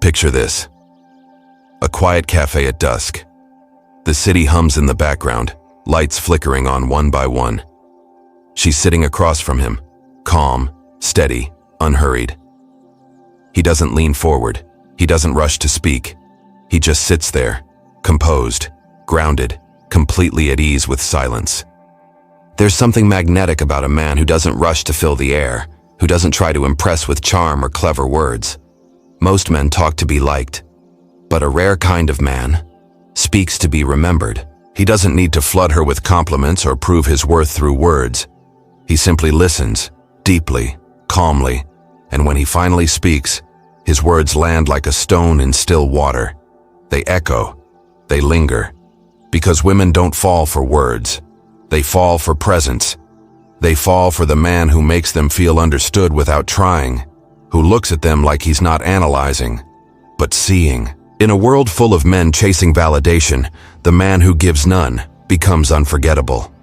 Picture this. A quiet cafe at dusk. The city hums in the background, lights flickering on one by one. She's sitting across from him, calm, steady, unhurried. He doesn't lean forward. He doesn't rush to speak. He just sits there, composed, grounded, completely at ease with silence. There's something magnetic about a man who doesn't rush to fill the air, who doesn't try to impress with charm or clever words. Most men talk to be liked, but a rare kind of man speaks to be remembered. He doesn't need to flood her with compliments or prove his worth through words. He simply listens, deeply, calmly, and when he finally speaks, his words land like a stone in still water. They echo, they linger, because women don't fall for words. They fall for presence. They fall for the man who makes them feel understood without trying, who looks at them like he's not analyzing, but seeing. In a world full of men chasing validation, the man who gives none becomes unforgettable.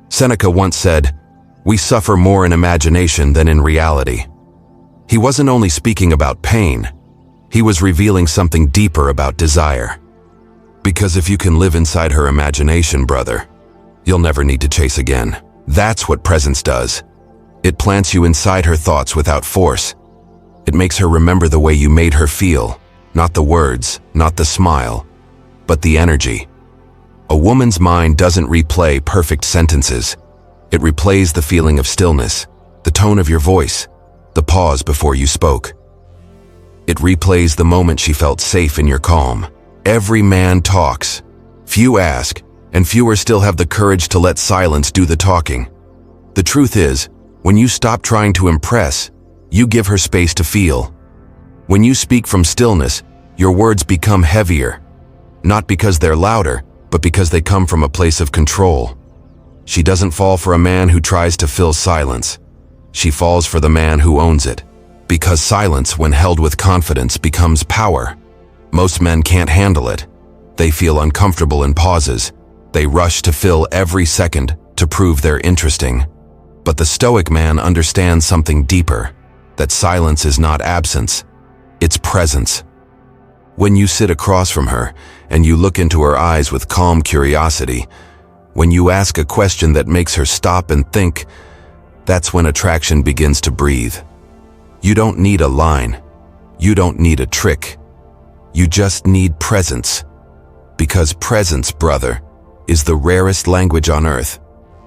Seneca once said, "We suffer more in imagination than in reality." He wasn't only speaking about pain, he was revealing something deeper about desire. Because if you can live inside her imagination, brother, you'll never need to chase again. That's what presence does. It plants you inside her thoughts without force. It makes her remember the way you made her feel, not the words, not the smile, but the energy. A woman's mind doesn't replay perfect sentences. It replays the feeling of stillness, the tone of your voice, the pause before you spoke. It replays the moment she felt safe in your calm. Every man talks. Few ask, and fewer still have the courage to let silence do the talking. The truth is, when you stop trying to impress, you give her space to feel. When you speak from stillness, your words become heavier, not because they're louder, but because they come from a place of control. She doesn't fall for a man who tries to fill silence. She falls for the man who owns it, because silence, when held with confidence, becomes power. Most men can't handle it. They feel uncomfortable in pauses. They rush to fill every second to prove they're interesting. But the Stoic man understands something deeper, that silence is not absence, it's presence. When you sit across from her and you look into her eyes with calm curiosity, when you ask a question that makes her stop and think, that's when attraction begins to breathe. You don't need a line. You don't need a trick. You just need presence. Because presence, brother, is the rarest language on earth,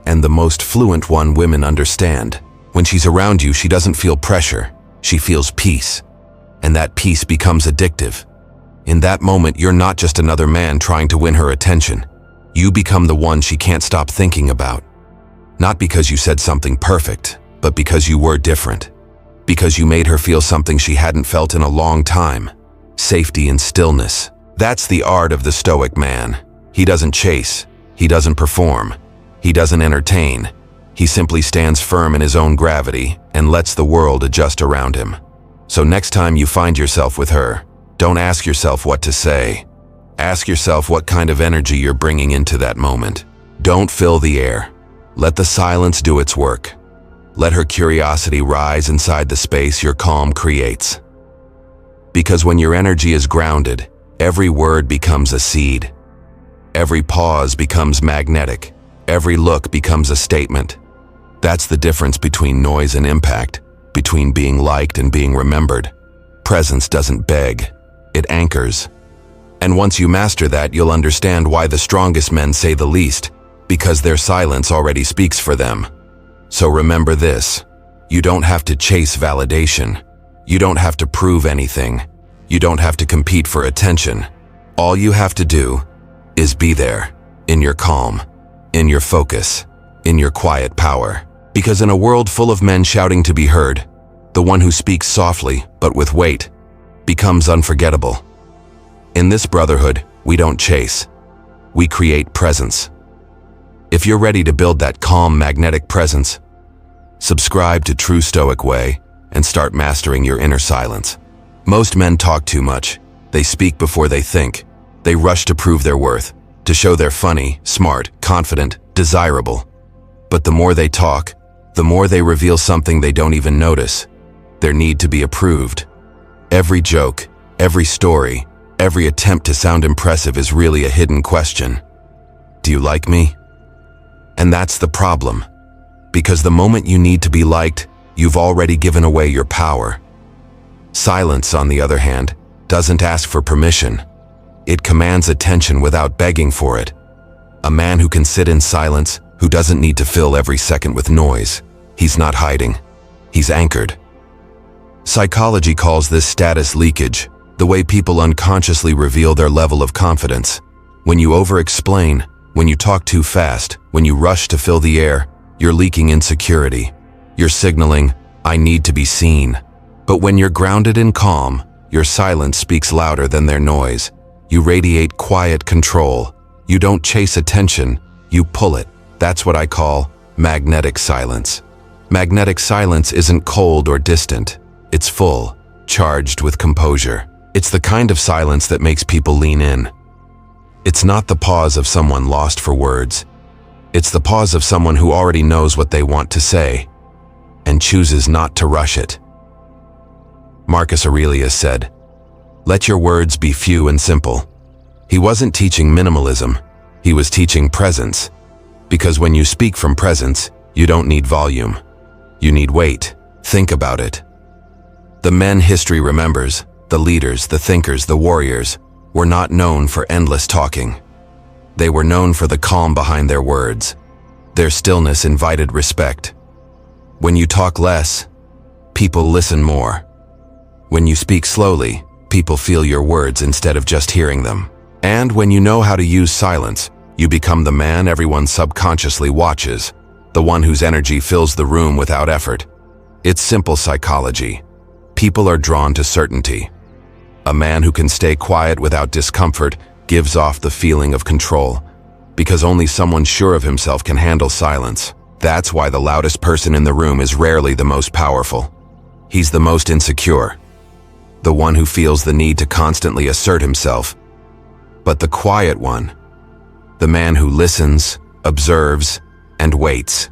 and the most fluent one women understand. When she's around you, she doesn't feel pressure. She feels peace. And that peace becomes addictive. In that moment, you're not just another man trying to win her attention. You become the one she can't stop thinking about. Not because you said something perfect, but because you were different. Because you made her feel something she hadn't felt in a long time. Safety and stillness. That's the art of the Stoic man. He doesn't chase. He doesn't perform. He doesn't entertain. He simply stands firm in his own gravity and lets the world adjust around him. So next time you find yourself with her, don't ask yourself what to say. Ask yourself what kind of energy you're bringing into that moment. Don't fill the air. Let the silence do its work. Let her curiosity rise inside the space your calm creates. Because when your energy is grounded, every word becomes a seed. Every pause becomes magnetic. Every look becomes a statement. That's the difference between noise and impact, between being liked and being remembered. Presence doesn't beg, it anchors. And once you master that, you'll understand why the strongest men say the least, because their silence already speaks for them. So remember this, you don't have to chase validation. You don't have to prove anything. You don't have to compete for attention. All you have to do is be there, in your calm, in your focus, in your quiet power. Because in a world full of men shouting to be heard, the one who speaks softly, but with weight, becomes unforgettable. In this brotherhood, we don't chase. We create presence. If you're ready to build that calm, magnetic presence, subscribe to True Stoic Way and start mastering your inner silence. Most men talk too much. They speak before they think. They rush to prove their worth, to show they're funny, smart, confident, desirable. But the more they talk, the more they reveal something they don't even notice, their need to be approved. Every joke, every story, every attempt to sound impressive is really a hidden question. Do you like me? And that's the problem. Because the moment you need to be liked, you've already given away your power. Silence, on the other hand, doesn't ask for permission. It commands attention without begging for it. A man who can sit in silence, who doesn't need to fill every second with noise. He's not hiding. He's anchored. Psychology calls this status leakage, the way people unconsciously reveal their level of confidence. When you over-explain, when you talk too fast, when you rush to fill the air, you're leaking insecurity. You're signaling, I need to be seen. But when you're grounded and calm, your silence speaks louder than their noise. You radiate quiet control. You don't chase attention, you pull it. That's what I call magnetic silence. Magnetic silence isn't cold or distant. It's full, charged with composure. It's the kind of silence that makes people lean in. It's not the pause of someone lost for words. It's the pause of someone who already knows what they want to say and chooses not to rush it. Marcus Aurelius said, "Let your words be few and simple." He wasn't teaching minimalism. He was teaching presence. Because when you speak from presence, you don't need volume. You need weight. Think about it. The men history remembers, the leaders, the thinkers, the warriors, were not known for endless talking. They were known for the calm behind their words. Their stillness invited respect. When you talk less, people listen more. When you speak slowly, people feel your words instead of just hearing them. And when you know how to use silence, you become the man everyone subconsciously watches, the one whose energy fills the room without effort. It's simple psychology. People are drawn to certainty. A man who can stay quiet without discomfort gives off the feeling of control, because only someone sure of himself can handle silence. That's why the loudest person in the room is rarely the most powerful. He's the most insecure, the one who feels the need to constantly assert himself. But the quiet one, the man who listens, observes, and waits,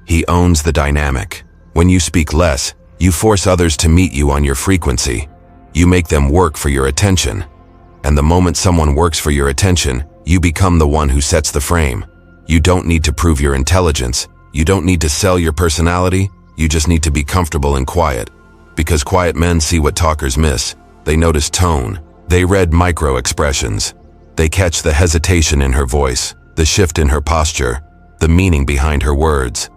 he owns the dynamic. When you speak less, you force others to meet you on your frequency. You make them work for your attention. And the moment someone works for your attention, you become the one who sets the frame. You don't need to prove your intelligence. You don't need to sell your personality. You just need to be comfortable and quiet. Because quiet men see what talkers miss. They notice tone. They read micro-expressions. They catch the hesitation in her voice, the shift in her posture, the meaning behind her words.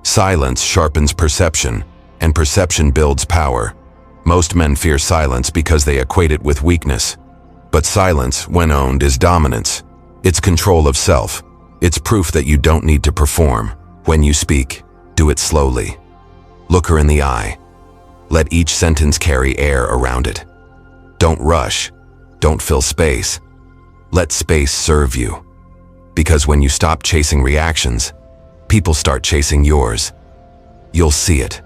Silence sharpens perception, and perception builds power. Most men fear silence because they equate it with weakness. But silence, when owned, is dominance. It's control of self. It's proof that you don't need to perform. When you speak, do it slowly. Look her in the eye. Let each sentence carry air around it. Don't rush. Don't fill space. Let space serve you. Because when you stop chasing reactions, people start chasing yours. You'll see it.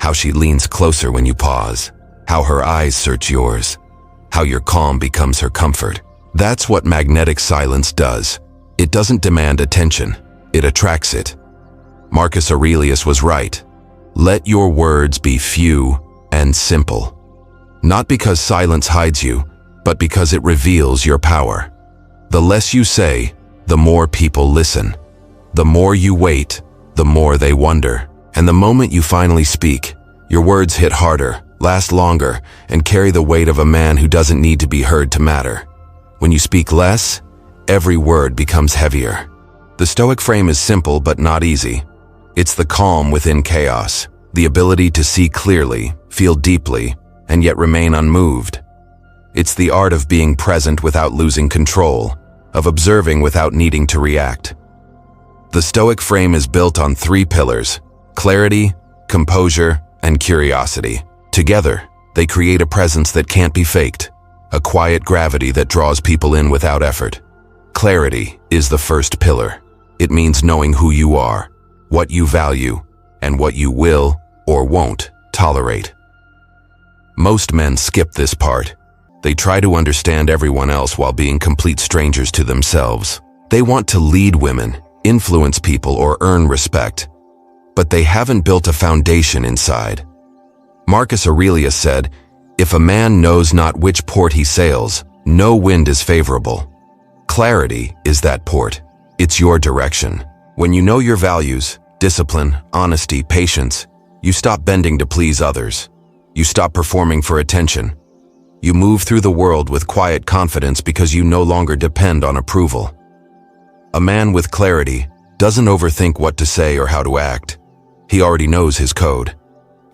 How she leans closer when you pause. How her eyes search yours. How your calm becomes her comfort. That's what magnetic silence does. It doesn't demand attention. It attracts it. Marcus Aurelius was right. Let your words be few and simple. Not because silence hides you, but because it reveals your power. The less you say, the more people listen. The more you wait, the more they wonder. And the moment you finally speak, your words hit harder, last longer, and carry the weight of a man who doesn't need to be heard to matter. When you speak less, every word becomes heavier. The Stoic frame is simple but not easy. It's the calm within chaos, the ability to see clearly, feel deeply, and yet remain unmoved. It's the art of being present without losing control, of observing without needing to react. The Stoic frame is built on 3 pillars: clarity, composure, and curiosity. Together, they create a presence that can't be faked, a quiet gravity that draws people in without effort. Clarity is the first pillar. It means knowing who you are, what you value, and what you will or won't tolerate. Most men skip this part. They try to understand everyone else while being complete strangers to themselves. They want to lead women, influence people, or earn respect, but they haven't built a foundation inside. Marcus Aurelius said, If a man knows not which port he sails, no wind is favorable. Clarity is that port. It's your direction. When you know your values, discipline, honesty, patience, you stop bending to please others. You stop performing for attention. You move through the world with quiet confidence because you no longer depend on approval. A man with clarity doesn't overthink what to say or how to act. He already knows his code.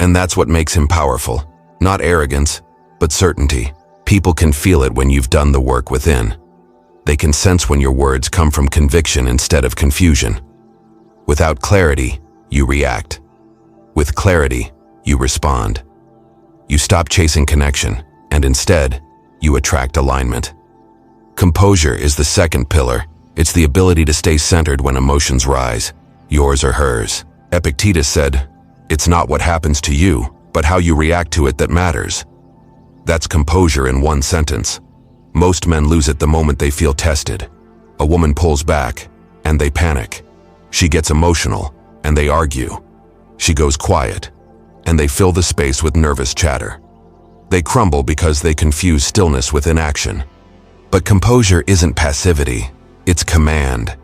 And that's what makes him powerful. Not arrogance, but certainty. People can feel it when you've done the work within. They can sense when your words come from conviction instead of confusion. Without clarity, you react. With clarity, you respond. You stop chasing connection, and instead, you attract alignment. Composure is the second pillar. It's the ability to stay centered when emotions rise, yours or hers. Epictetus said, "It's not what happens to you, but how you react to it that matters." That's composure in one sentence. Most men lose it the moment they feel tested. A woman pulls back, and they panic. She gets emotional, and they argue. She goes quiet, and they fill the space with nervous chatter. They crumble because they confuse stillness with inaction. But composure isn't passivity, it's command.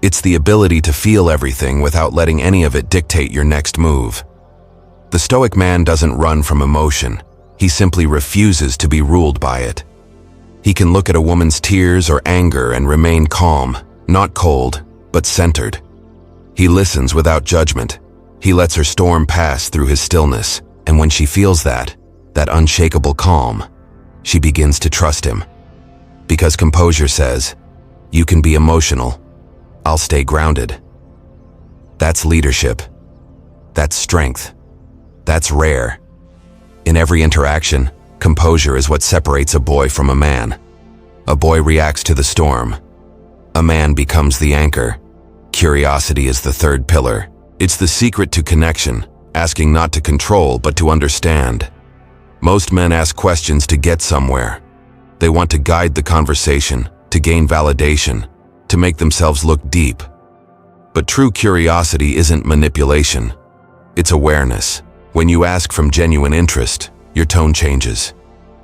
It's the ability to feel everything without letting any of it dictate your next move. The Stoic man doesn't run from emotion. He simply refuses to be ruled by it. He can look at a woman's tears or anger and remain calm, not cold, but centered. He listens without judgment. He lets her storm pass through his stillness, and when she feels that unshakable calm, she begins to trust him. Because composure says, "You can be emotional. I'll stay grounded." That's leadership. That's strength. That's rare. In every interaction, composure is what separates a boy from a man. A boy reacts to the storm. A man becomes the anchor. Curiosity is the third pillar. It's the secret to connection, asking not to control but to understand. Most men ask questions to get somewhere. They want to guide the conversation, to gain validation, to make themselves look deep. But true curiosity isn't manipulation. It's awareness. When you ask from genuine interest, your tone changes.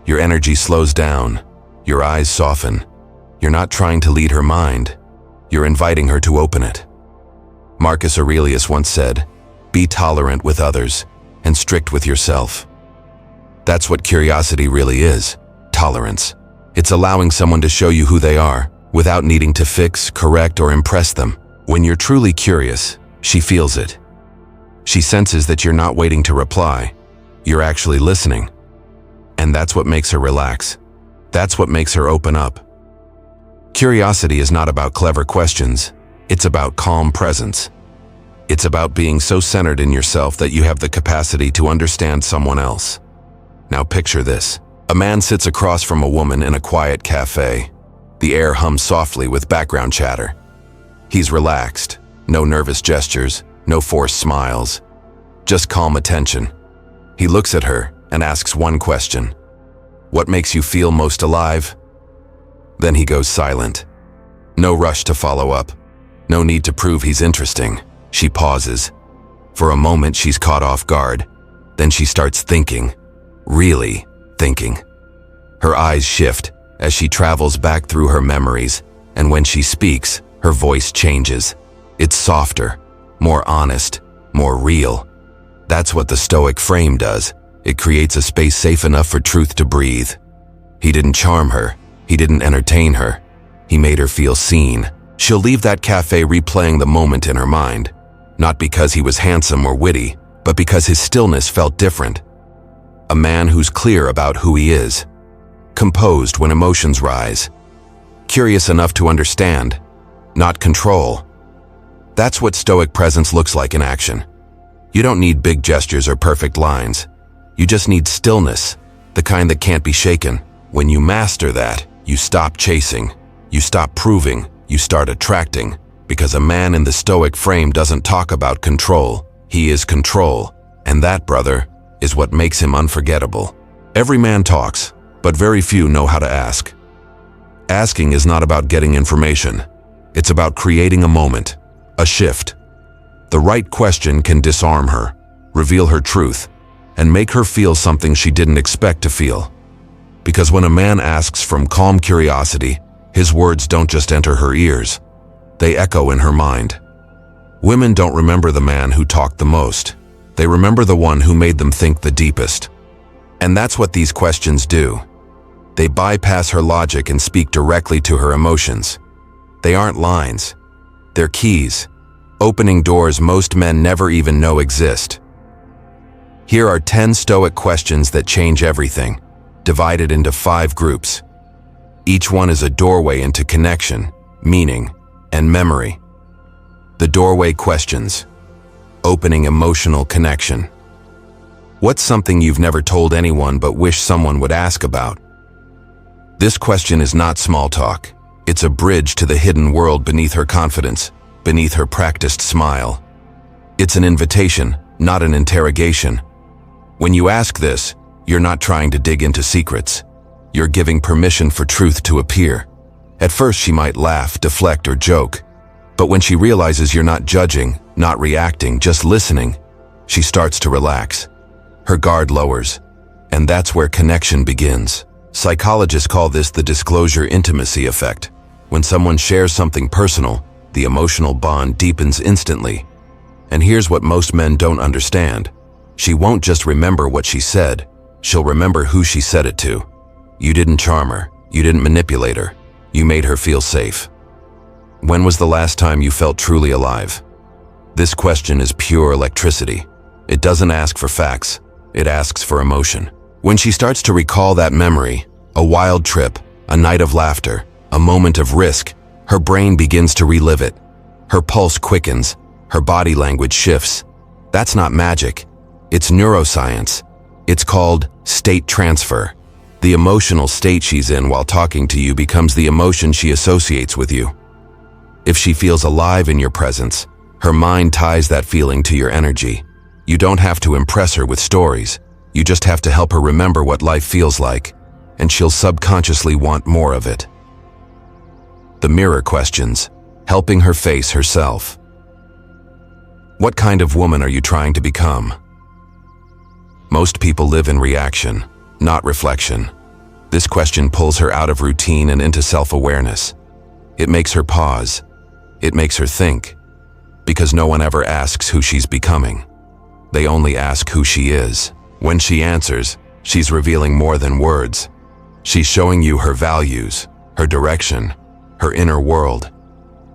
Your energy slows down. Your eyes soften. You're not trying to lead her mind. You're inviting her to open it. Marcus Aurelius once said, "Be tolerant with others and strict with yourself." That's what curiosity really is, tolerance. It's allowing someone to show you who they are, without needing to fix, correct, or impress them. When you're truly curious, she feels it. She senses that you're not waiting to reply. You're actually listening. And that's what makes her relax. That's what makes her open up. Curiosity is not about clever questions. It's about calm presence. It's about being so centered in yourself that you have the capacity to understand someone else. Now picture this. A man sits across from a woman in a quiet cafe. The air hums softly with background chatter. He's relaxed. No nervous gestures, no forced smiles. Just calm attention. He looks at her and asks one question. "What makes you feel most alive?" Then he goes silent. No rush to follow up. No need to prove he's interesting. She pauses. For a moment, she's caught off guard. Then she starts thinking. Really thinking. Her eyes shift as she travels back through her memories, and when she speaks, her voice changes. It's softer, more honest, more real. That's what the Stoic frame does. It creates a space safe enough for truth to breathe. He didn't charm her. He didn't entertain her. He made her feel seen. She'll leave that cafe replaying the moment in her mind, not because he was handsome or witty, but because his stillness felt different. A man who's clear about who he is, composed when emotions rise, curious enough to understand, not control. That's what Stoic presence looks like in action. You don't need big gestures or perfect lines. You just need stillness, the kind that can't be shaken. When you master that, you stop chasing, you stop proving, you start attracting, because a man in the Stoic frame doesn't talk about control. He is control, and that, brother, is what makes him unforgettable. Every man talks, but very few know how to ask. Asking is not about getting information. It's about creating a moment, a shift. The right question can disarm her, reveal her truth, and make her feel something she didn't expect to feel. Because when a man asks from calm curiosity, his words don't just enter her ears, they echo in her mind. Women don't remember the man who talked the most. They remember the one who made them think the deepest. And that's what these questions do. They bypass her logic and speak directly to her emotions. They aren't lines. They're keys, opening doors most men never even know exist. Here are 10 Stoic questions that change everything, divided into 5 groups. Each one is a doorway into connection, meaning, and memory. The doorway questions. Opening emotional connection. What's something you've never told anyone but wish someone would ask about? This question is not small talk. It's a bridge to the hidden world beneath her confidence, beneath her practiced smile. It's an invitation, not an interrogation. When you ask this, you're not trying to dig into secrets. You're giving permission for truth to appear. At first she might laugh, deflect, or joke. But when she realizes you're not judging, not reacting, just listening, she starts to relax. Her guard lowers. And that's where connection begins. Psychologists call this the disclosure intimacy effect. When someone shares something personal, the emotional bond deepens instantly. And here's what most men don't understand. She won't just remember what she said, she'll remember who she said it to. You didn't charm her, you didn't manipulate her, you made her feel safe. When was the last time you felt truly alive? This question is pure electricity. It doesn't ask for facts, it asks for emotion. When she starts to recall that memory, a wild trip, a night of laughter, a moment of risk, her brain begins to relive it. Her pulse quickens, her body language shifts. That's not magic. It's neuroscience. It's called state transfer. The emotional state she's in while talking to you becomes the emotion she associates with you. If she feels alive in your presence, her mind ties that feeling to your energy. You don't have to impress her with stories. You just have to help her remember what life feels like, and she'll subconsciously want more of it. The mirror questions, helping her face herself. What kind of woman are you trying to become? Most people live in reaction, not reflection. This question pulls her out of routine and into self-awareness. It makes her pause. It makes her think. Because no one ever asks who she's becoming. They only ask who she is. When she answers, she's revealing more than words. She's showing you her values, her direction, her inner world.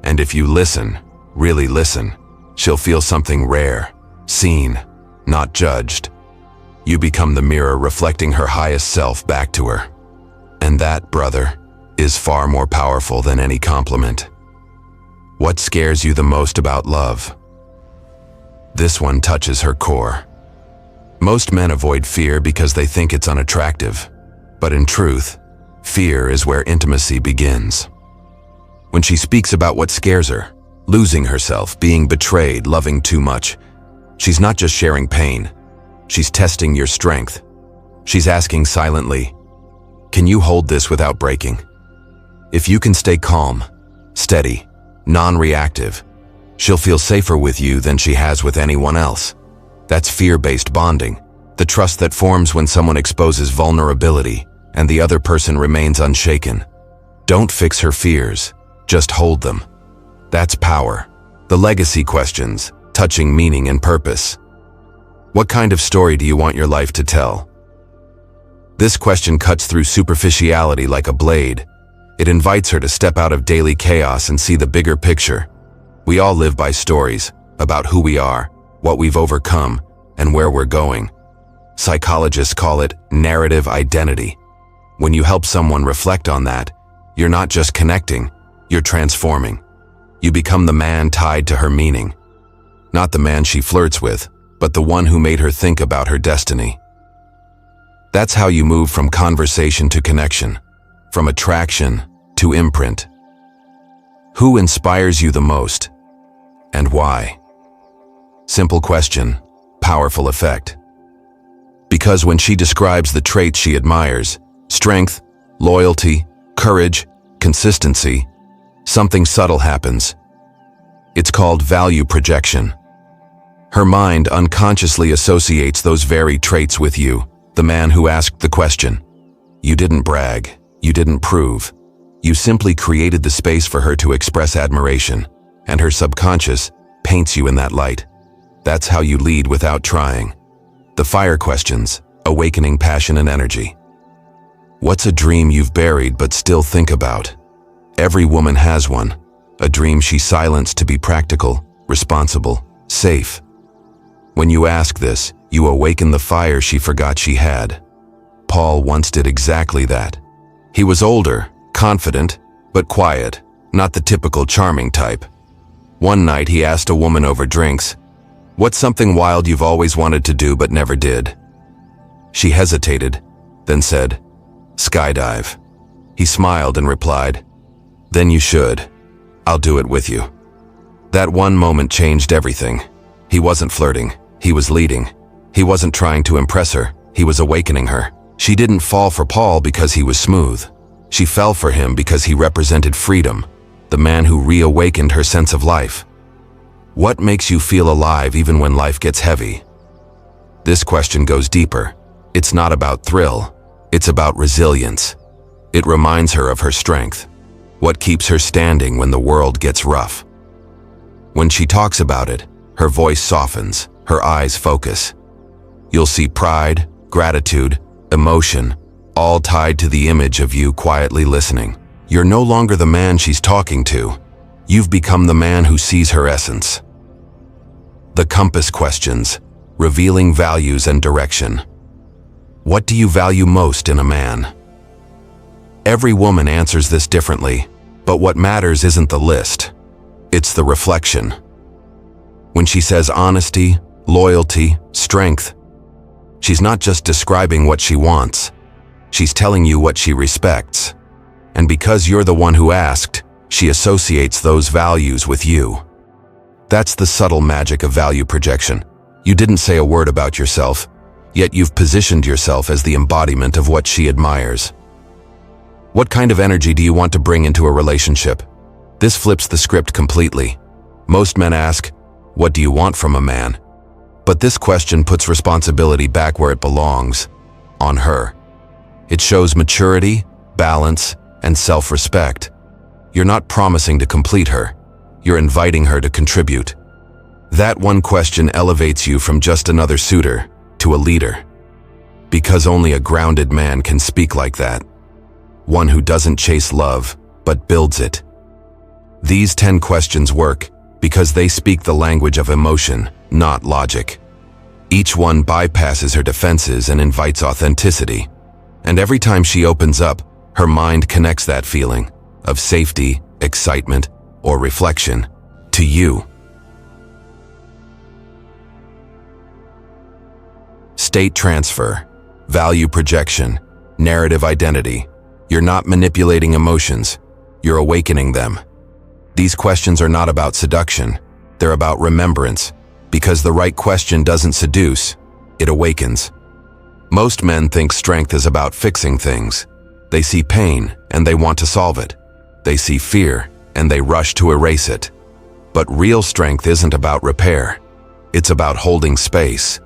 And if you listen, really listen, she'll feel something rare, seen, not judged. You become the mirror reflecting her highest self back to her. And that, brother, is far more powerful than any compliment. What scares you the most about love? This one touches her core. Most men avoid fear because they think it's unattractive. But in truth, fear is where intimacy begins. When she speaks about what scares her, losing herself, being betrayed, loving too much, she's not just sharing pain. She's testing your strength. She's asking silently, can you hold this without breaking? If you can stay calm, steady, non-reactive, she'll feel safer with you than she has with anyone else. That's fear-based bonding, the trust that forms when someone exposes vulnerability and the other person remains unshaken. Don't fix her fears, just hold them. That's power. The legacy questions, touching meaning and purpose. What kind of story do you want your life to tell? This question cuts through superficiality like a blade. It invites her to step out of daily chaos and see the bigger picture. We all live by stories about who we are, what we've overcome, and where we're going. Psychologists call it narrative identity. When you help someone reflect on that, you're not just connecting, you're transforming. You become the man tied to her meaning. Not the man she flirts with, but the one who made her think about her destiny. That's how you move from conversation to connection, from attraction to imprint. Who inspires you the most, and why? Simple question, powerful effect. Because when she describes the traits she admires, strength, loyalty, courage, consistency, something subtle happens. It's called value projection. Her mind unconsciously associates those very traits with you, the man who asked the question. You didn't brag. You didn't prove. You simply created the space for her to express admiration, and her subconscious paints you in that light. That's how you lead without trying. The fire questions, awakening passion and energy. What's a dream you've buried but still think about? Every woman has one, a dream she silenced to be practical, responsible, safe. When you ask this, you awaken the fire she forgot she had. Paul once did exactly that. He was older, confident, but quiet, not the typical charming type. One night he asked a woman over drinks, "What's something wild you've always wanted to do but never did?" She hesitated, then said, "Skydive." He smiled and replied, "Then you should. I'll do it with you." That one moment changed everything. He wasn't flirting. He was leading. He wasn't trying to impress her. He was awakening her. She didn't fall for Paul because he was smooth. She fell for him because he represented freedom, the man who reawakened her sense of life. What makes you feel alive even when life gets heavy? This question goes deeper. It's not about thrill. It's about resilience. It reminds her of her strength. What keeps her standing when the world gets rough? When she talks about it, her voice softens, her eyes focus. You'll see pride, gratitude, emotion, all tied to the image of you quietly listening. You're no longer the man she's talking to. You've become the man who sees her essence. The compass questions, revealing values and direction. What do you value most in a man? Every woman answers this differently, but what matters isn't the list. It's the reflection. When she says honesty, loyalty, strength, she's not just describing what she wants. She's telling you what she respects. And because you're the one who asked, she associates those values with you. That's the subtle magic of value projection. You didn't say a word about yourself, yet you've positioned yourself as the embodiment of what she admires. What kind of energy do you want to bring into a relationship? This flips the script completely. Most men ask, "What do you want from a man?" But this question puts responsibility back where it belongs, on her. It shows maturity, balance, and self-respect. You're not promising to complete her. You're inviting her to contribute. That one question elevates you from just another suitor to a leader. Because only a grounded man can speak like that. One who doesn't chase love, but builds it. These 10 questions work because they speak the language of emotion, not logic. Each one bypasses her defenses and invites authenticity. And every time she opens up, her mind connects that feeling of safety, excitement, or reflection to you. State transfer, value projection, narrative identity. You're not manipulating emotions, you're awakening them. These questions are not about seduction, they're about remembrance, because the right question doesn't seduce, it awakens. Most men think strength is about fixing things. They see pain and they want to solve it. They see fear and they rush to erase it. But real strength isn't about repair. It's about holding space.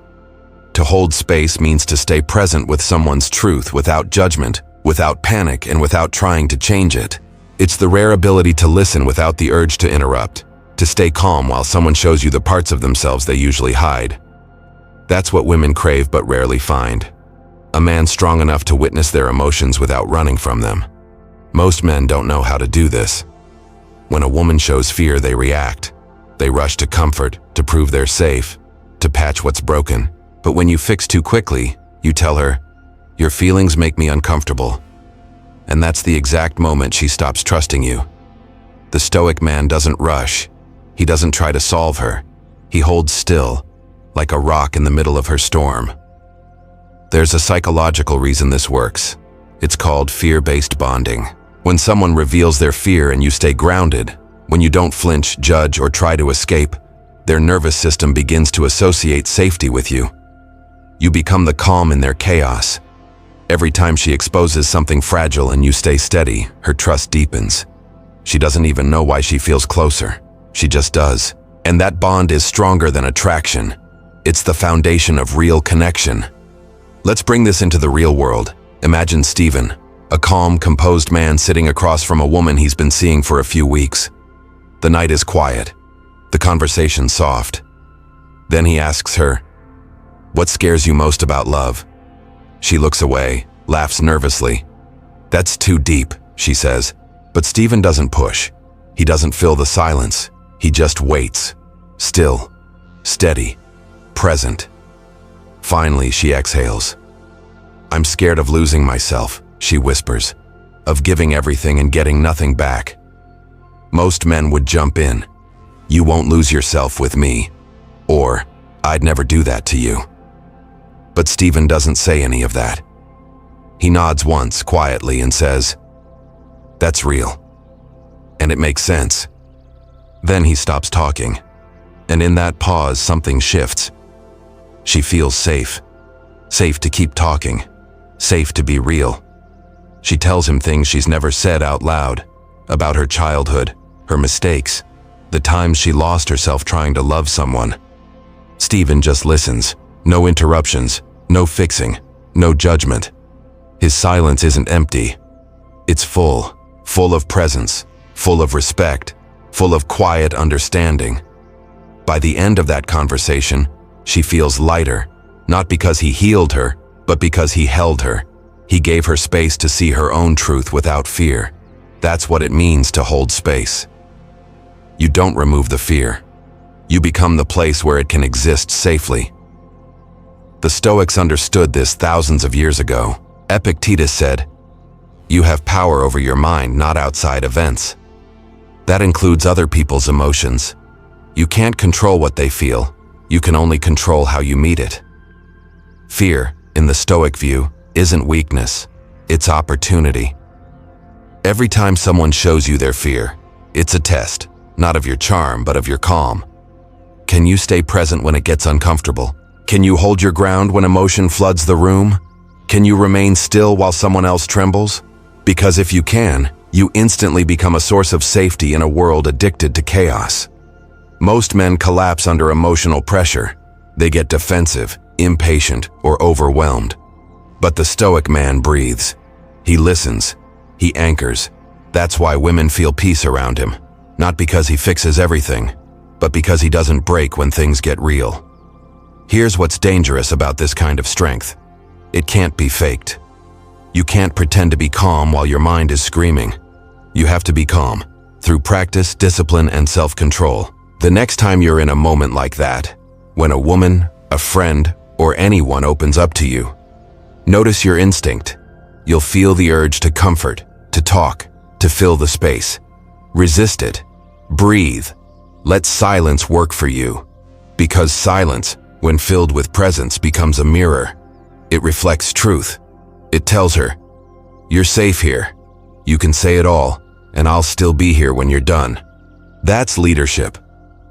To hold space means to stay present with someone's truth without judgment, without panic, and without trying to change it. It's the rare ability to listen without the urge to interrupt, to stay calm while someone shows you the parts of themselves they usually hide. That's what women crave but rarely find. A man strong enough to witness their emotions without running from them. Most men don't know how to do this. When a woman shows fear, they react. They rush to comfort, to prove they're safe, to patch what's broken. But when you fix too quickly, you tell her, "Your feelings make me uncomfortable." And that's the exact moment she stops trusting you. The Stoic man doesn't rush. He doesn't try to solve her. He holds still, like a rock in the middle of her storm. There's a psychological reason this works. It's called fear-based bonding. When someone reveals their fear and you stay grounded, when you don't flinch, judge, or try to escape, their nervous system begins to associate safety with you. You become the calm in their chaos. Every time she exposes something fragile and you stay steady, her trust deepens. She doesn't even know why she feels closer. She just does. And that bond is stronger than attraction. It's the foundation of real connection. Let's bring this into the real world. Imagine Stephen, a calm, composed man sitting across from a woman he's been seeing for a few weeks. The night is quiet, the conversation soft. Then he asks her, "What scares you most about love?" She looks away, laughs nervously. "That's too deep," she says. But Stephen doesn't push. He doesn't fill the silence. He just waits. Still, steady, present. Finally, she exhales. "I'm scared of losing myself," she whispers, "of giving everything and getting nothing back." Most men would jump in. "You won't lose yourself with me," or "I'd never do that to you." But Stephen doesn't say any of that. He nods once quietly and says, "That's real. And it makes sense." Then he stops talking. And in that pause, something shifts. She feels safe. Safe to keep talking. Safe to be real. She tells him things she's never said out loud, about her childhood, her mistakes, the times she lost herself trying to love someone. Stephen just listens. No interruptions, no fixing, no judgment. His silence isn't empty. It's full of presence, full of respect, full of quiet understanding. By the end of that conversation, she feels lighter, not because he healed her, but because he held her. He gave her space to see her own truth without fear. That's what it means to hold space. You don't remove the fear. You become the place where it can exist safely. The Stoics understood this thousands of years ago. Epictetus said, "You have power over your mind, not outside events." That includes other people's emotions. You can't control what they feel. You can only control how you meet it. Fear, in the Stoic view, isn't weakness. It's opportunity. Every time someone shows you their fear, it's a test, not of your charm, but of your calm. Can you stay present when it gets uncomfortable? Can you hold your ground when emotion floods the room? Can you remain still while someone else trembles? Because if you can, you instantly become a source of safety in a world addicted to chaos. Most men collapse under emotional pressure. They get defensive, impatient, or overwhelmed. But the Stoic man breathes. He listens. He anchors. That's why women feel peace around him. Not because he fixes everything, but because he doesn't break when things get real. Here's what's dangerous about this kind of strength. It can't be faked. You can't pretend to be calm while your mind is screaming. You have to be calm, through practice, discipline, and self-control. The next time you're in a moment like that, when a woman, a friend, or anyone opens up to you, notice your instinct. You'll feel the urge to comfort, to talk, to fill the space. Resist it. Breathe. Let silence work for you. Because silence, when filled with presence, becomes a mirror. It reflects truth. It tells her, "You're safe here. You can say it all, and I'll still be here when you're done." That's leadership.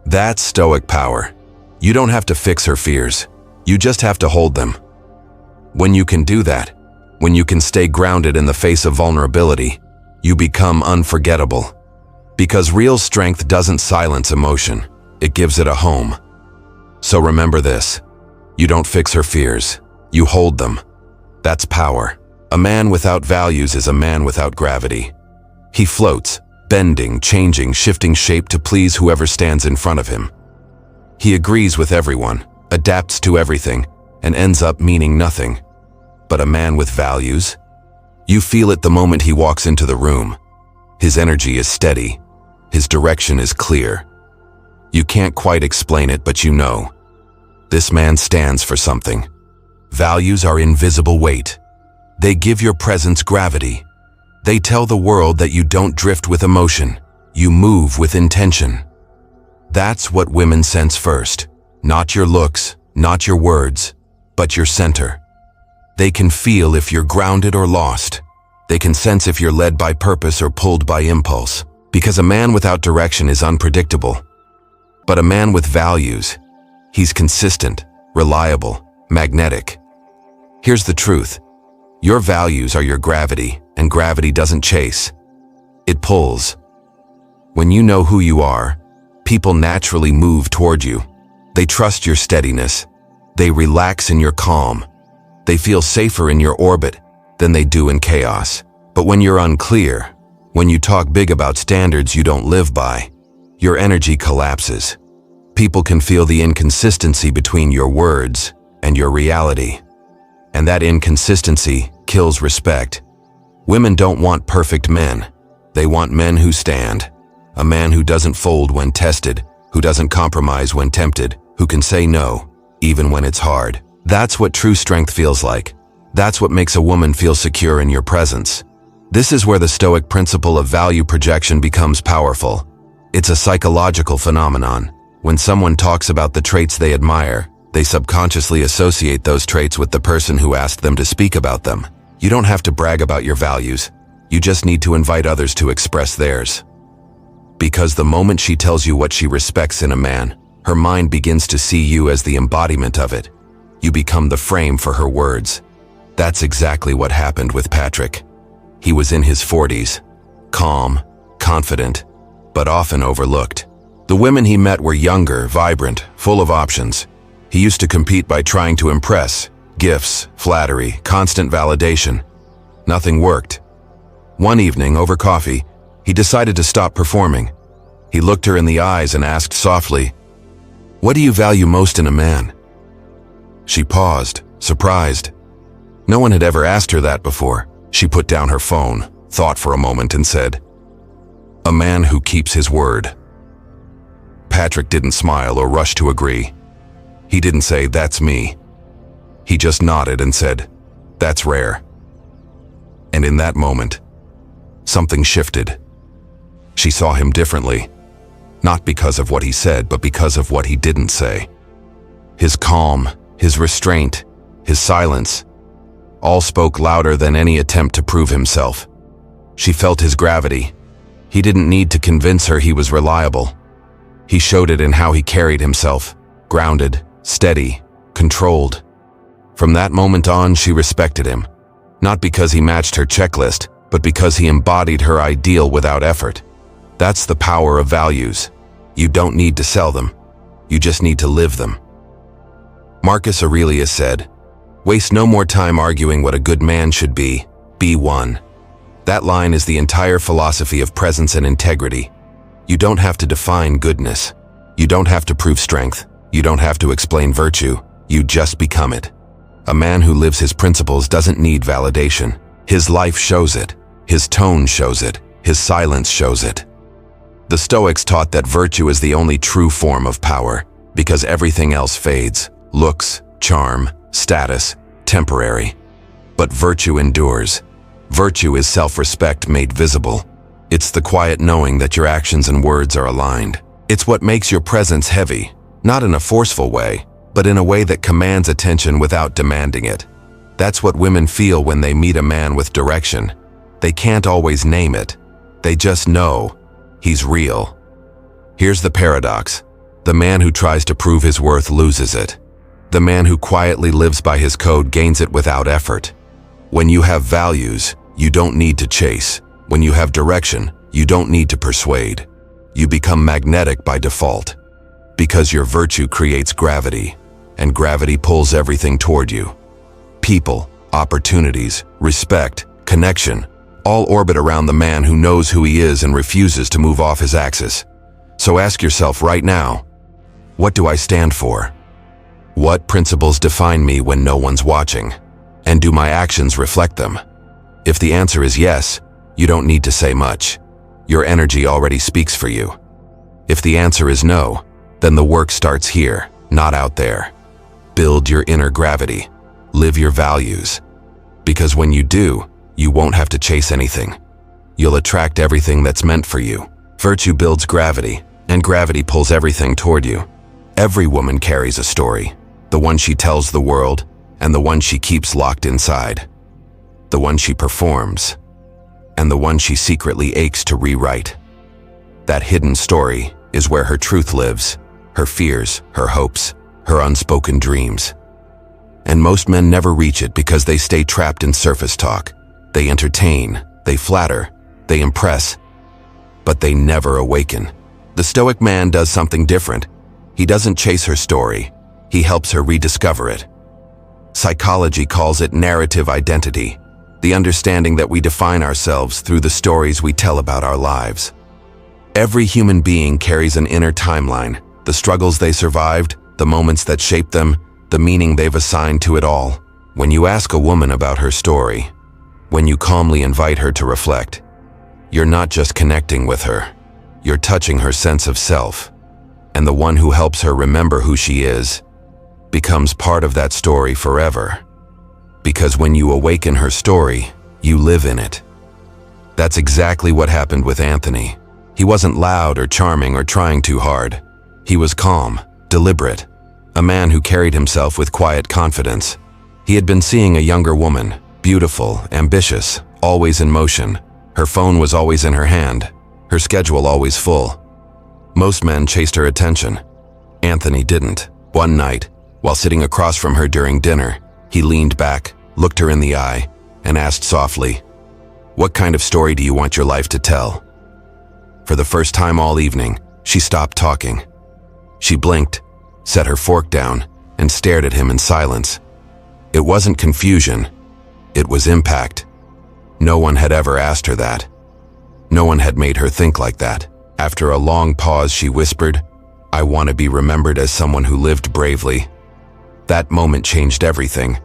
That's Stoic power. You don't have to fix her fears. You just have to hold them. When you can do that, when you can stay grounded in the face of vulnerability, you become unforgettable. Because real strength doesn't silence emotion. It gives it a home. So remember this. You don't fix her fears. You hold them. That's power. A man without values is a man without gravity. He floats, bending, changing, shifting shape to please whoever stands in front of him. He agrees with everyone, adapts to everything, and ends up meaning nothing. But a man with values? You feel it the moment he walks into the room. His energy is steady. His direction is clear. You can't quite explain it, but you know. This man stands for something. Values are invisible weight. They give your presence gravity. They tell the world that you don't drift with emotion. You move with intention. That's what women sense first. Not your looks, not your words, but your center. They can feel if you're grounded or lost. They can sense if you're led by purpose or pulled by impulse. Because a man without direction is unpredictable. But a man with values, he's consistent, reliable, magnetic. Here's the truth. Your values are your gravity, and gravity doesn't chase. It pulls. When you know who you are, people naturally move toward you. They trust your steadiness. They relax in your calm. They feel safer in your orbit than they do in chaos. But when you're unclear, when you talk big about standards you don't live by, your energy collapses. People can feel the inconsistency between your words and your reality. And that inconsistency kills respect. Women don't want perfect men. They want men who stand. A man who doesn't fold when tested, who doesn't compromise when tempted, who can say no, even when it's hard. That's what true strength feels like. That's what makes a woman feel secure in your presence. This is where the Stoic principle of value projection becomes powerful. It's a psychological phenomenon. When someone talks about the traits they admire, they subconsciously associate those traits with the person who asked them to speak about them. You don't have to brag about your values. You just need to invite others to express theirs. Because the moment she tells you what she respects in a man, her mind begins to see you as the embodiment of it. You become the frame for her words. That's exactly what happened with Patrick. He was in his 40s, calm, confident, but often overlooked. The women he met were younger, vibrant, full of options. He used to compete by trying to impress. Gifts, flattery, constant validation. Nothing worked. One evening, over coffee, he decided to stop performing. He looked her in the eyes and asked softly, "What do you value most in a man?" She paused, surprised. No one had ever asked her that before. She put down her phone, thought for a moment, and said, "A man who keeps his word." Patrick didn't smile or rush to agree. He didn't say, "That's me." He just nodded and said, "That's rare." And in that moment, something shifted. She saw him differently, not because of what he said, but because of what he didn't say. His calm, his restraint, his silence, all spoke louder than any attempt to prove himself. She felt his gravity. He didn't need to convince her he was reliable. He showed it in how he carried himself, grounded, steady, controlled. From that moment on, she respected him, not because he matched her checklist, but because he embodied her ideal without effort. That's the power of values. You don't need to sell them. You just need to live them. Marcus Aurelius said, "Waste no more time arguing what a good man should be one." That line is the entire philosophy of presence and integrity. You don't have to define goodness. You don't have to prove strength. You don't have to explain virtue. You just become it. A man who lives his principles doesn't need validation. His life shows it. His tone shows it. His silence shows it. The Stoics taught that virtue is the only true form of power, because everything else fades. Looks, charm, status, temporary. But virtue endures. Virtue is self-respect made visible. It's the quiet knowing that your actions and words are aligned. It's what makes your presence heavy, not in a forceful way, but in a way that commands attention without demanding it. That's what women feel when they meet a man with direction. They can't always name it. They just know he's real. Here's the paradox. The man who tries to prove his worth loses it. The man who quietly lives by his code gains it without effort. When you have values, you don't need to chase. When you have direction, you don't need to persuade. You become magnetic by default. Because your virtue creates gravity, and gravity pulls everything toward you. People, opportunities, respect, connection, all orbit around the man who knows who he is and refuses to move off his axis. So ask yourself right now, what do I stand for? What principles define me when no one's watching? And do my actions reflect them? If the answer is yes, you don't need to say much. Your energy already speaks for you. If the answer is no, then the work starts here, not out there. Build your inner gravity. Live your values. Because when you do, you won't have to chase anything. You'll attract everything that's meant for you. Virtue builds gravity, and gravity pulls everything toward you. Every woman carries a story. The one she tells the world, and the one she keeps locked inside. The one she performs, and the one she secretly aches to rewrite. That hidden story is where her truth lives, her fears, her hopes, her unspoken dreams. And most men never reach it because they stay trapped in surface talk. They entertain, they flatter, they impress, but they never awaken. The Stoic man does something different. He doesn't chase her story. He helps her rediscover it. Psychology calls it narrative identity, the understanding that we define ourselves through the stories we tell about our lives. Every human being carries an inner timeline, the struggles they survived, the moments that shaped them, the meaning they've assigned to it all. When you ask a woman about her story, when you calmly invite her to reflect, you're not just connecting with her, you're touching her sense of self. And the one who helps her remember who she is becomes part of that story forever. Because when you awaken her story, you live in it. That's exactly what happened with Anthony. He wasn't loud or charming or trying too hard. He was calm, deliberate, a man who carried himself with quiet confidence. He had been seeing a younger woman, beautiful, ambitious, always in motion. Her phone was always in her hand, her schedule always full. Most men chased her attention. Anthony didn't. One night, while sitting across from her during dinner, he leaned back, looked her in the eye, and asked softly, "What kind of story do you want your life to tell?" For the first time all evening, she stopped talking. She blinked, set her fork down, and stared at him in silence. It wasn't confusion, it was impact. No one had ever asked her that. No one had made her think like that. After a long pause, she whispered, "I want to be remembered as someone who lived bravely." That moment changed everything.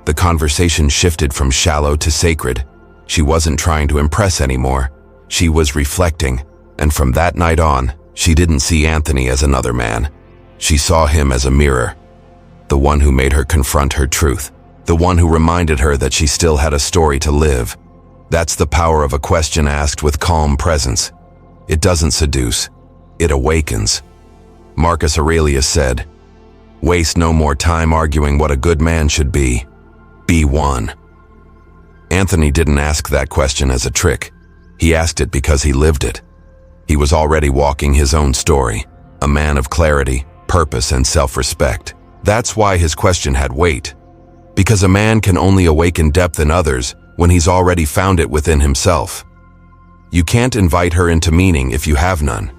The conversation shifted from shallow to sacred. She wasn't trying to impress anymore. She was reflecting, and from that night on, she didn't see Anthony as another man. She saw him as a mirror, the one who made her confront her truth, the one who reminded her that she still had a story to live. That's the power of a question asked with calm presence. It doesn't seduce, it awakens. Marcus Aurelius said, "Waste no more time arguing what a good man should be. Be one." Anthony didn't ask that question as a trick. He asked it because he lived it. He was already walking his own story, a man of clarity, purpose, and self-respect. That's why his question had weight. Because a man can only awaken depth in others when he's already found it within himself. You can't invite her into meaning if you have none.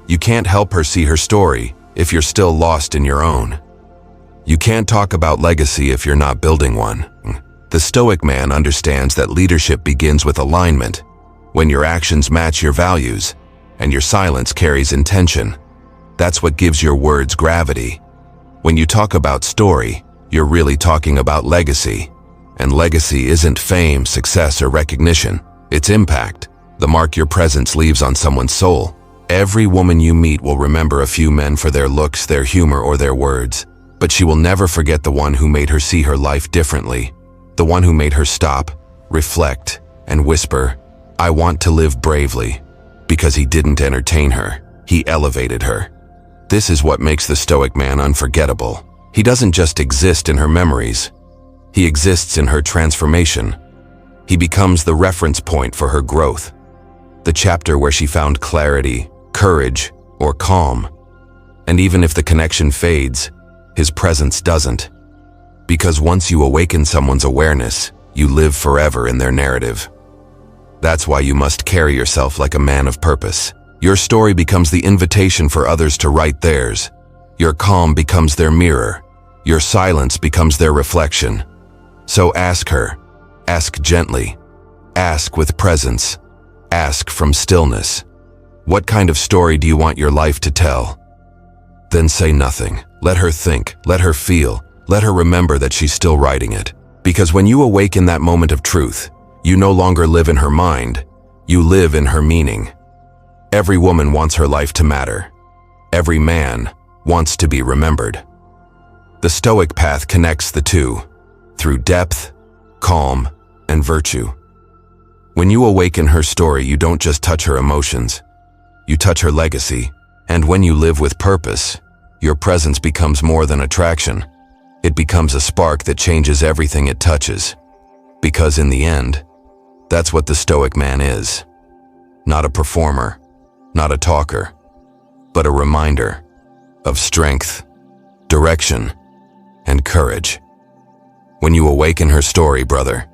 You can't help her see her story if you're still lost in your own. You can't talk about legacy if you're not building one. The Stoic man understands that leadership begins with alignment, when your actions match your values, and your silence carries intention. That's what gives your words gravity. When you talk about story, you're really talking about legacy. And legacy isn't fame, success, or recognition. It's impact, the mark your presence leaves on someone's soul. Every woman you meet will remember a few men for their looks, their humor, or their words. But she will never forget the one who made her see her life differently. The one who made her stop, reflect, and whisper, "I want to live bravely." Because he didn't entertain her, he elevated her. This is what makes the Stoic man unforgettable. He doesn't just exist in her memories. He exists in her transformation. He becomes the reference point for her growth. The chapter where she found clarity, courage, or calm. And even if the connection fades, his presence doesn't. Because once you awaken someone's awareness, you live forever in their narrative. That's why you must carry yourself like a man of purpose. Your story becomes the invitation for others to write theirs. Your calm becomes their mirror. Your silence becomes their reflection. So ask her. Ask gently. Ask with presence. Ask from stillness. What kind of story do you want your life to tell? Then say nothing. Let her think. Let her feel. Let her remember that she's still writing it. Because when you awaken that moment of truth, you no longer live in her mind. You live in her meaning. Every woman wants her life to matter. Every man wants to be remembered. The Stoic path connects the two, through depth, calm, and virtue. When you awaken her story, you don't just touch her emotions, you touch her legacy. And when you live with purpose, your presence becomes more than attraction. It becomes a spark that changes everything it touches. Because in the end, that's what the Stoic man is. Not a performer, not a talker, but a reminder of strength, direction, and courage. When you awaken her story, brother,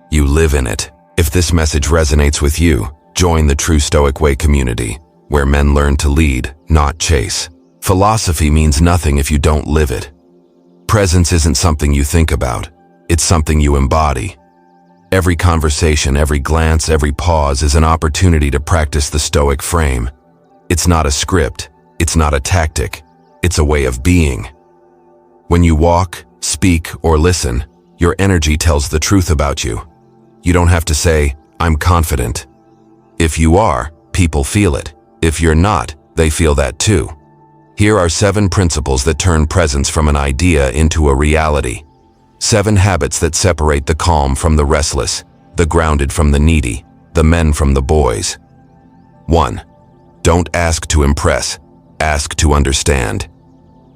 you live in it. If this message resonates with you, join the True Stoic Way community, where men learn to lead, not chase. Philosophy means nothing if you don't live it. Presence isn't something you think about, it's something you embody. Every conversation, every glance, every pause is an opportunity to practice the Stoic frame. It's not a script, it's not a tactic, it's a way of being. When you walk, speak, or listen, your energy tells the truth about you. You don't have to say, "I'm confident." If you are, people feel it. If you're not, they feel that too. Here are 7 principles that turn presence from an idea into a reality. 7 habits that separate the calm from the restless, the grounded from the needy, the men from the boys. 1. Don't ask to impress, ask to understand.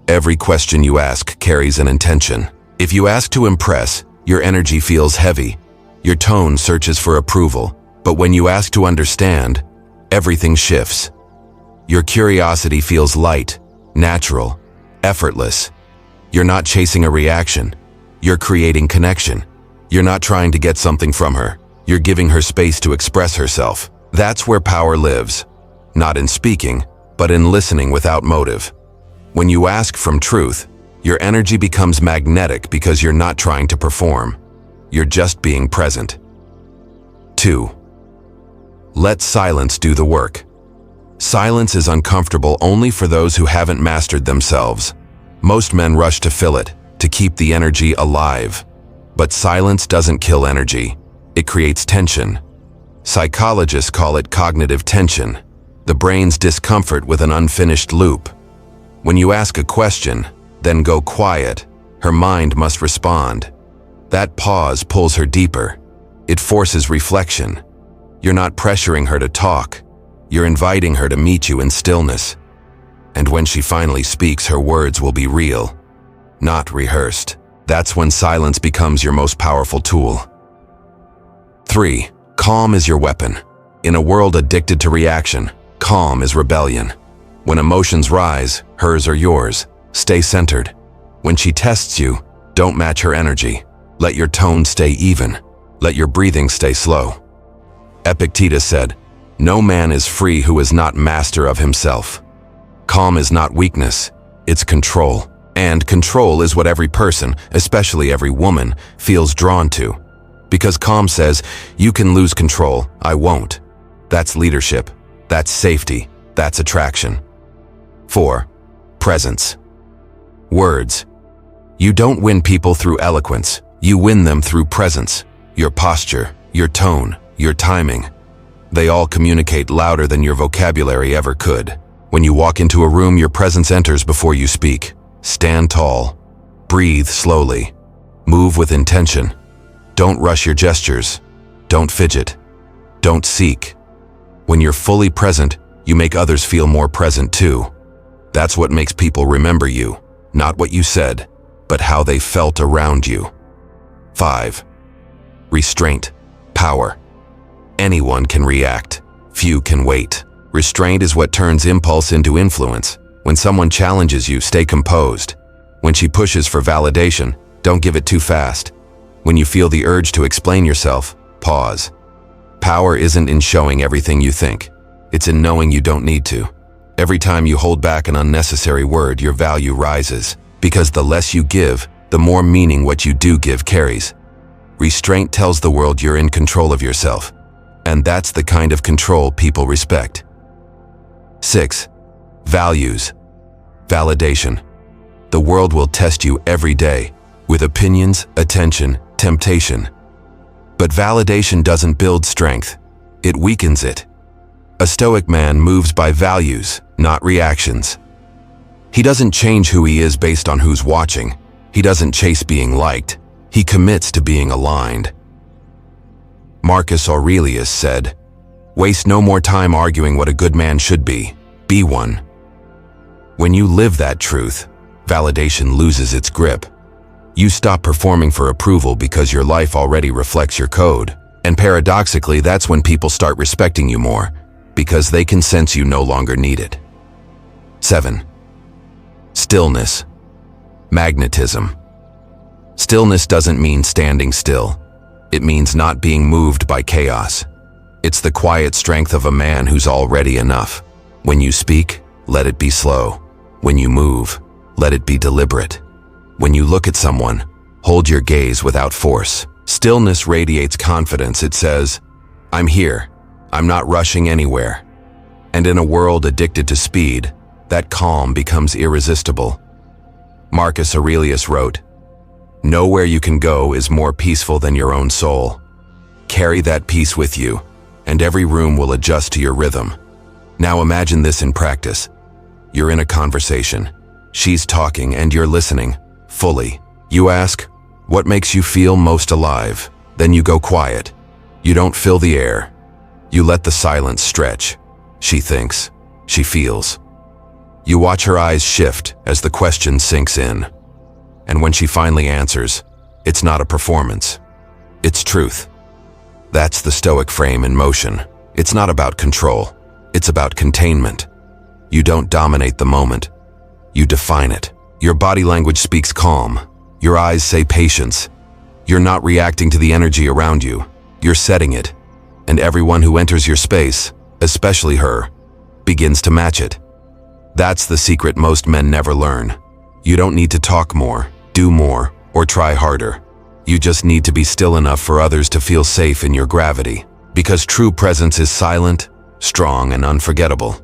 Every question you ask carries an intention. If you ask to impress, your energy feels heavy. Your tone searches for approval. But when you ask to understand, everything shifts. Your curiosity feels light, natural, effortless. You're not chasing a reaction. You're creating connection. You're not trying to get something from her. You're giving her space to express herself. That's where power lives. Not in speaking, but in listening without motive. When you ask from truth, your energy becomes magnetic because you're not trying to perform. You're just being present. 2. Let silence do the work. Silence is uncomfortable only for those who haven't mastered themselves. Most men rush to fill it, to keep the energy alive. But silence doesn't kill energy. It creates tension. Psychologists call it cognitive tension, the brain's discomfort with an unfinished loop. When you ask a question, then go quiet, her mind must respond. That pause pulls her deeper. It forces reflection. You're not pressuring her to talk. You're inviting her to meet you in stillness. And when she finally speaks, her words will be real, not rehearsed. That's when silence becomes your most powerful tool. 3. Calm is your weapon. In a world addicted to reaction, calm is rebellion. When emotions rise, hers or yours, stay centered. When she tests you, don't match her energy. Let your tone stay even. Let your breathing stay slow. Epictetus said, "No man is free who is not master of himself." Calm is not weakness, it's control. And control is what every person, especially every woman, feels drawn to. Because calm says, you can lose control, I won't. That's leadership, that's safety, that's attraction. 4. Presence. Words. You don't win people through eloquence, you win them through presence. Your posture, your tone, your timing. They all communicate louder than your vocabulary ever could. When you walk into a room, your presence enters before you speak. Stand tall. Breathe slowly. Move with intention. Don't rush your gestures. Don't fidget. Don't seek. When you're fully present, you make others feel more present too. That's what makes people remember you, not what you said, but how they felt around you. 5. Restraint. Power. Anyone can react. Few can wait. Restraint is what turns impulse into influence. When someone challenges you, stay composed. When she pushes for validation, don't give it too fast. When you feel the urge to explain yourself, pause. Power isn't in showing everything you think. It's in knowing you don't need to. Every time you hold back an unnecessary word, your value rises. Because the less you give, the more meaning what you do give carries. Restraint tells the world you're in control of yourself. And that's the kind of control people respect. 6. Values. Validation. The world will test you every day, with opinions, attention, temptation. But validation doesn't build strength, it weakens it. A Stoic man moves by values, not reactions. He doesn't change who he is based on who's watching. He doesn't chase being liked. He commits to being aligned. Marcus Aurelius said, "Waste no more time arguing what a good man should be one." When you live that truth, validation loses its grip. You stop performing for approval because your life already reflects your code. And paradoxically, that's when people start respecting you more, because they can sense you no longer need it. 7. Stillness. Magnetism. Stillness doesn't mean standing still. It means not being moved by chaos. It's the quiet strength of a man who's already enough. When you speak, let it be slow. When you move, let it be deliberate. When you look at someone, hold your gaze without force. Stillness radiates confidence. It says, I'm here. I'm not rushing anywhere. And in a world addicted to speed, that calm becomes irresistible. Marcus Aurelius wrote, "Nowhere you can go is more peaceful than your own soul. Carry that peace with you, and every room will adjust to your rhythm." Now imagine this in practice. You're in a conversation. She's talking and you're listening, fully. You ask, what makes you feel most alive? Then you go quiet. You don't fill the air. You let the silence stretch. She thinks. She feels. You watch her eyes shift as the question sinks in. And when she finally answers, it's not a performance. It's truth. That's the Stoic frame in motion. It's not about control. It's about containment. You don't dominate the moment. You define it. Your body language speaks calm. Your eyes say patience. You're not reacting to the energy around you. You're setting it. And everyone who enters your space, especially her, begins to match it. That's the secret most men never learn. You don't need to talk more, do more, or try harder. You just need to be still enough for others to feel safe in your gravity. Because true presence is silent, strong, and unforgettable.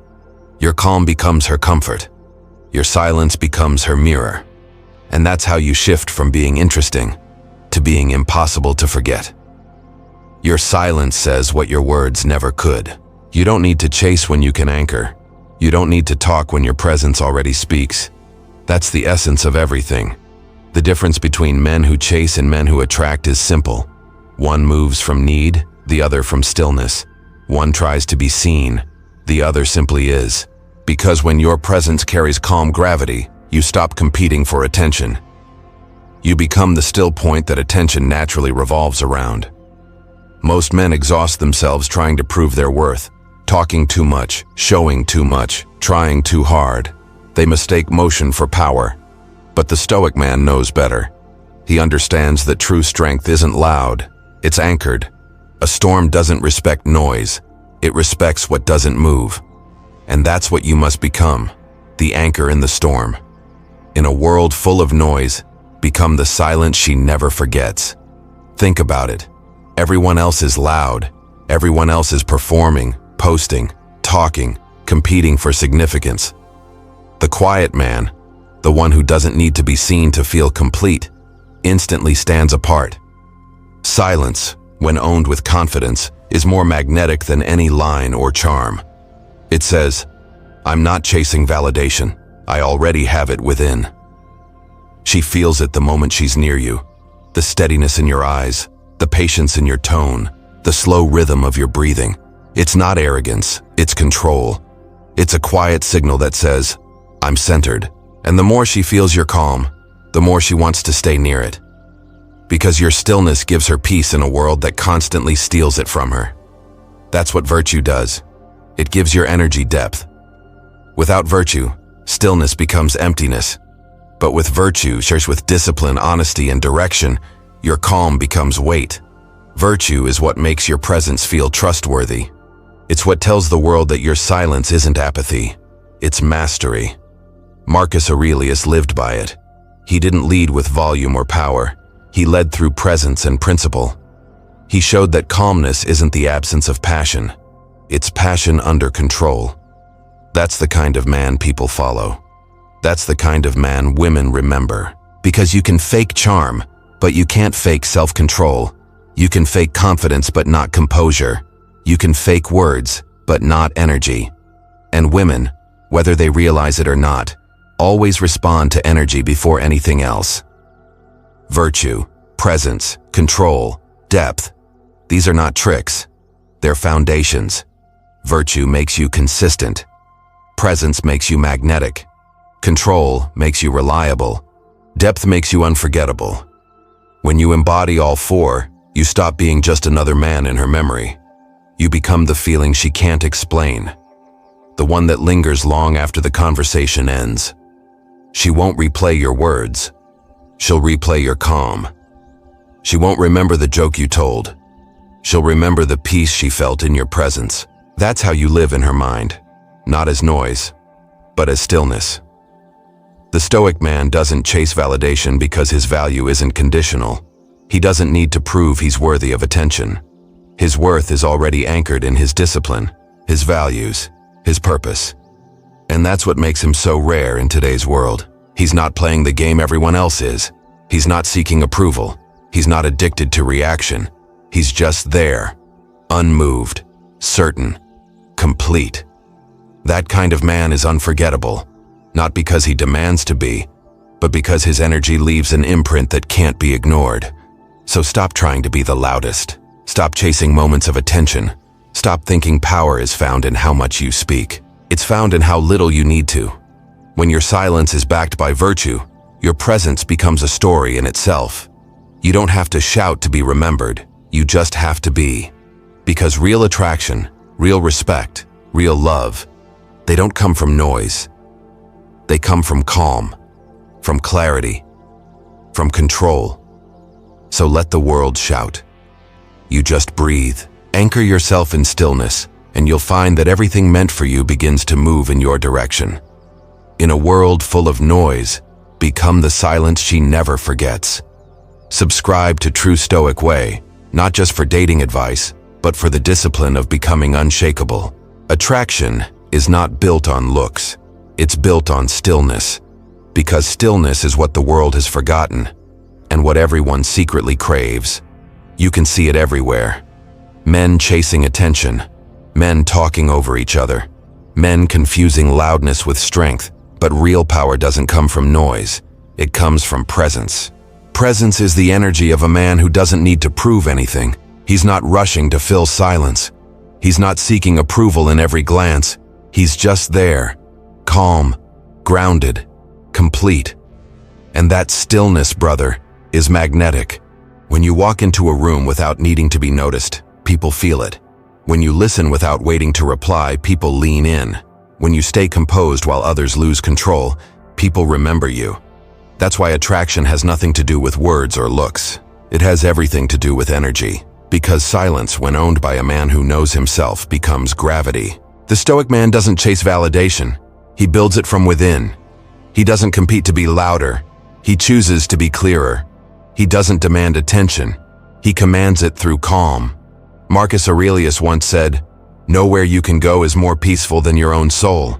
Your calm becomes her comfort. Your silence becomes her mirror. And that's how you shift from being interesting to being impossible to forget. Your silence says what your words never could. You don't need to chase when you can anchor. You don't need to talk when your presence already speaks. That's the essence of everything. The difference between men who chase and men who attract is simple. One moves from need, the other from stillness. One tries to be seen, the other simply is. Because when your presence carries calm gravity, you stop competing for attention. You become the still point that attention naturally revolves around. Most men exhaust themselves trying to prove their worth, talking too much, showing too much, trying too hard. They mistake motion for power. But the Stoic man knows better. He understands that true strength isn't loud, it's anchored. A storm doesn't respect noise, it respects what doesn't move. And that's what you must become, the anchor in the storm. In a world full of noise, become the silence she never forgets. Think about it. Everyone else is loud. Everyone else is performing, posting, talking, competing for significance. The quiet man, the one who doesn't need to be seen to feel complete, instantly stands apart. Silence, when owned with confidence, is more magnetic than any line or charm. It says, I'm not chasing validation. I already have it within. She feels it the moment she's near you. The steadiness in your eyes, the patience in your tone, the slow rhythm of your breathing. It's not arrogance, it's control. It's a quiet signal that says, I'm centered. And the more she feels your calm, the more she wants to stay near it. Because your stillness gives her peace in a world that constantly steals it from her. That's what virtue does. It gives your energy depth. Without virtue, stillness becomes emptiness. But with virtue, shares with discipline, honesty, and direction, your calm becomes weight. Virtue is what makes your presence feel trustworthy. It's what tells the world that your silence isn't apathy, it's mastery. Marcus Aurelius lived by it. He didn't lead with volume or power. He led through presence and principle. He showed that calmness isn't the absence of passion. It's passion under control. That's the kind of man people follow. That's the kind of man women remember. Because you can fake charm, but you can't fake self-control. You can fake confidence, but not composure. You can fake words, but not energy. And women, whether they realize it or not, always respond to energy before anything else. Virtue, presence, control, depth. These are not tricks. They're foundations. Virtue makes you consistent. Presence makes you magnetic. Control makes you reliable. Depth makes you unforgettable. When you embody all four, you stop being just another man in her memory. You become the feeling she can't explain. The one that lingers long after the conversation ends. She won't replay your words. She'll replay your calm. She won't remember the joke you told. She'll remember the peace she felt in your presence. That's how you live in her mind. not as noise, but as stillness. The Stoic man doesn't chase validation because his value isn't conditional. He doesn't need to prove he's worthy of attention. His worth is already anchored in his discipline, his values, his purpose. And that's what makes him so rare in today's world. He's not playing the game everyone else is. He's not seeking approval. He's not addicted to reaction. He's just there, unmoved, certain, complete. That kind of man is unforgettable, not because he demands to be, but because his energy leaves an imprint that can't be ignored. So stop trying to be the loudest. Stop chasing moments of attention. Stop thinking power is found in how much you speak. It's found in how little you need to. When your silence is backed by virtue, your presence becomes a story in itself. You don't have to shout to be remembered. You just have to be. Because real attraction, real respect, real love, they don't come from noise. They come from calm, from clarity, from control. So let the world shout. You just breathe. Anchor yourself in stillness, and you'll find that everything meant for you begins to move in your direction. In a world full of noise, become the silence she never forgets. Subscribe to True Stoic Way, not just for dating advice, but for the discipline of becoming unshakable. Attraction is not built on looks. It's built on stillness. Because stillness is what the world has forgotten, and what everyone secretly craves. You can see it everywhere. Men chasing attention, men talking over each other, men confusing loudness with strength, but real power doesn't come from noise. It comes from presence. Presence is the energy of a man who doesn't need to prove anything. He's not rushing to fill silence. He's not seeking approval in every glance. He's just there, calm, grounded, complete. And that stillness, brother, is magnetic. When you walk into a room without needing to be noticed, people feel it. When you listen without waiting to reply, people lean in. When you stay composed while others lose control, people remember you. That's why attraction has nothing to do with words or looks. It has everything to do with energy. Because silence, when owned by a man who knows himself, becomes gravity. The Stoic man doesn't chase validation. He builds it from within. He doesn't compete to be louder. He chooses to be clearer. He doesn't demand attention. He commands it through calm. Marcus Aurelius once said, "Nowhere you can go is more peaceful than your own soul."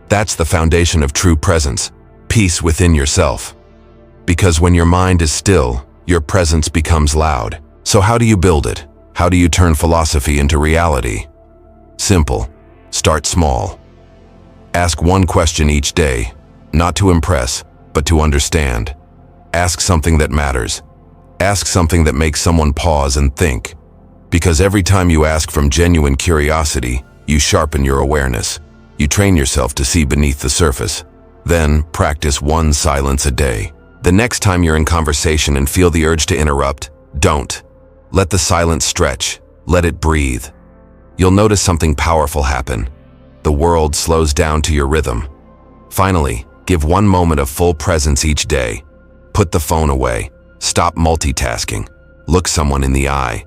That's the foundation of true presence, peace within yourself. Because when your mind is still, your presence becomes loud. So how do you build it? How do you turn philosophy into reality? Simple. Start small. Ask one question each day, not to impress, but to understand. Ask something that matters. Ask something that makes someone pause and think. Because every time you ask from genuine curiosity, you sharpen your awareness. You train yourself to see beneath the surface. Then practice one silence a day. The next time you're in conversation and feel the urge to interrupt, don't. Let the silence stretch. Let it breathe. You'll notice something powerful happen. The world slows down to your rhythm. Finally, give one moment of full presence each day. Put the phone away. Stop multitasking. Look someone in the eye.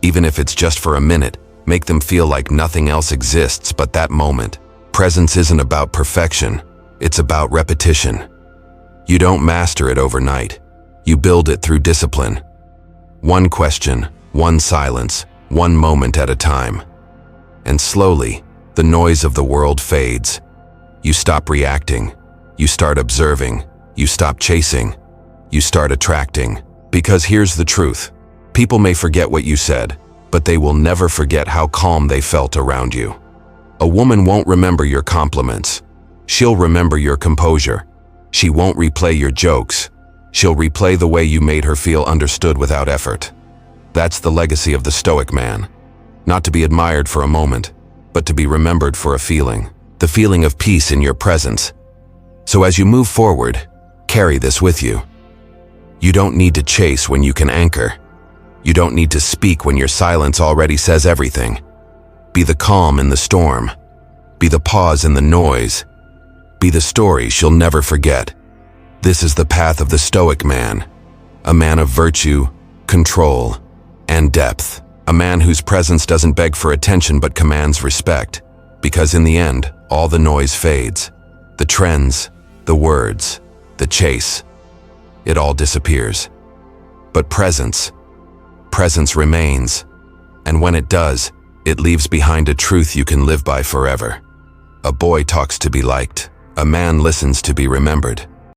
Even if it's just for a minute, make them feel like nothing else exists but that moment. Presence isn't about perfection. It's about repetition. You don't master it overnight. You build it through discipline. One question, one silence, one moment at a time. And slowly, the noise of the world fades. You stop reacting. You start observing. You stop chasing. You start attracting. Because here's the truth. People may forget what you said, but they will never forget how calm they felt around you. A woman won't remember your compliments. She'll remember your composure. She won't replay your jokes. She'll replay the way you made her feel understood without effort. That's the legacy of the Stoic man. Not to be admired for a moment, but to be remembered for a feeling. The feeling of peace in your presence. So as you move forward, carry this with you. You don't need to chase when you can anchor. You don't need to speak when your silence already says everything. Be the calm in the storm. Be the pause in the noise. Be the story she'll never forget. This is the path of the Stoic man. A man of virtue, control, and depth. A man whose presence doesn't beg for attention but commands respect. Because in the end, All the noise fades. The trends, the words, the chase. It all disappears. But presence remains. And when it does, it leaves behind a truth you can live by forever. A boy talks to be liked. A man listens to be remembered.